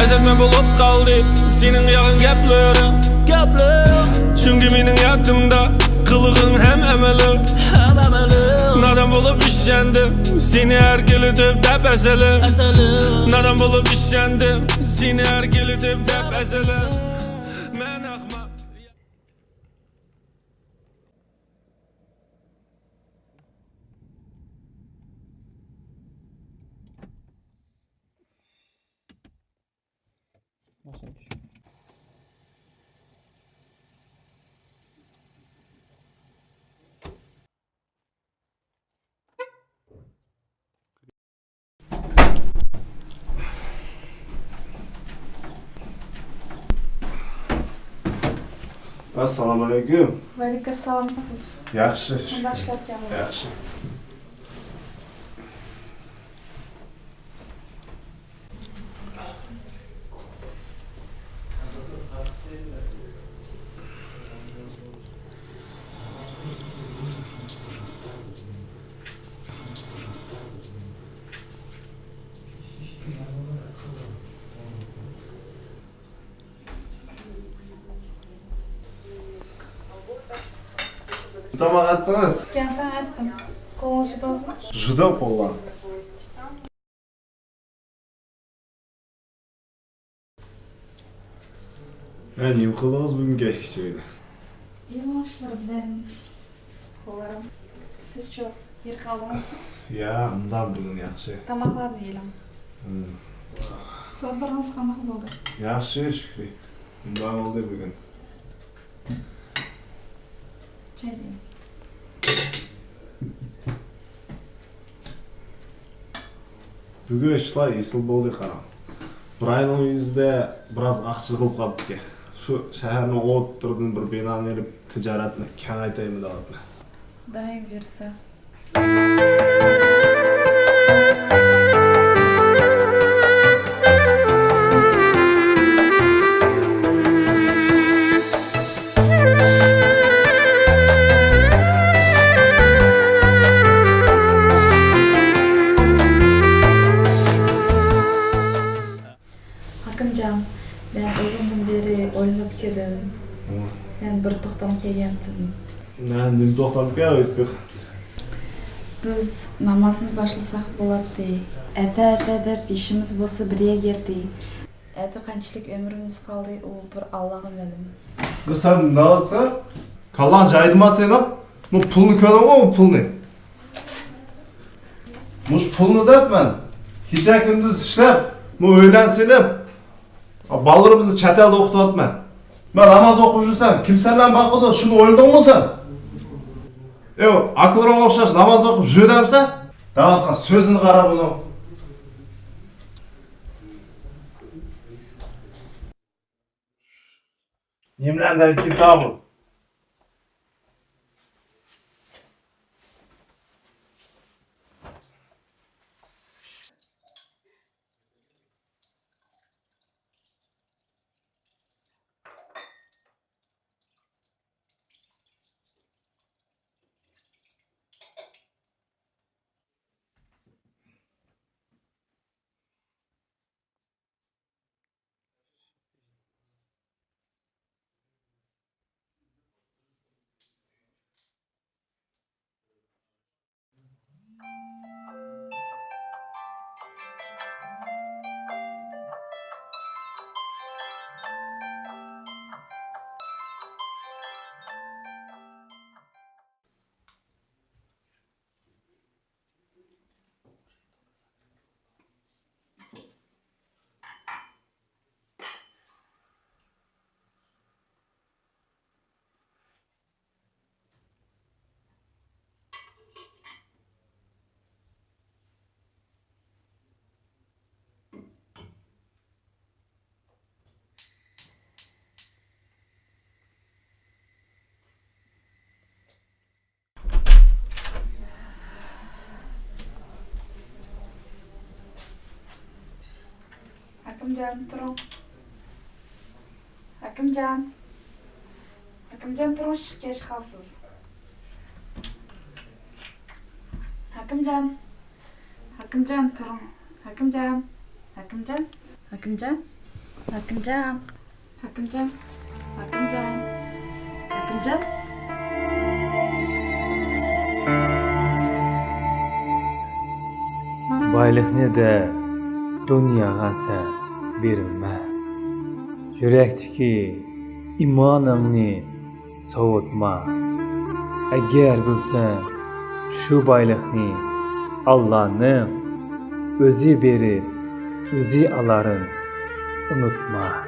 Esetme bulup kaldı senin yakın geplerin Çünkü benim yadımda kılığın hem emeli Nadan bulup işlendim seni her gelitip dep eseli Nadan bulup işlendim seni her gelitip dep eseli Men akma Assalomu alaykum. Va alaykum assalom. Siz Yaxshi. qanday ishlayotgansiz? Yaxshi. Tamam attınız. Kentten aytdim. Qo'lingiz judozmi? Juda qo'llan. Nima qildingiz bugun kechgacha uyda? Yig'ilishlar bilan qo'llarim. Siz-chi, yer qoldingizmi? Ya, undan bugun yaxshi. Tomoqlarni yedim. So'zlaringiz qanaqa bo'ldi? Yaxshi, shukr. Undan oldi bugun. Chayding. Bugun ishlar esil bo'ldi qaram. Bir ayning yuzida biroz aqchi qilib qolibdi. Shu shaharni o'tirdim bir binoni olib tijoratni kengaytiraymi deyapman. Daim bersa. Hakimjon, ben uzundan beri o'ylab keldim. Men bir to'xtam kelgandim. Nima to'xtab keldik? Biz namozni boshlasak bo'ladi. Ata deb ishimiz bo'lsa birga girdi. Ata qanchalik ömrimiz qoldi, u bir Allohga ma'lum. Sen ne yaptın? Kallan caydırma seni. Bu pulunu körüm o pulunu. Muş pulunu da ben. Gece gündüz işlep, bu öğlen silip. Ballarımızı çetelde okutatma. Ben namaz okuyursam, kimseyle bakıdı, şunu öldün mü sen? Akıllarına okşaş, namaz okup jüdemse, dağıtkan sözünü kara bunu. Nimlenden kitabı. Hakimjon, turing. Hakimjon. Hakimjon, turing, kech qolsiz. Hakimjon. Hakimjon, turing. Hakimjon. Hakimjon. Hakimjon. Hakimcan. Hakimcan. Hakimcan. Hakimcan. Baylıqni de dunyaga sen berme. Yürekteki imanını soğutma. Eğer bilsen şu baylıqni Allah'ın özü berip, özü aların unutma.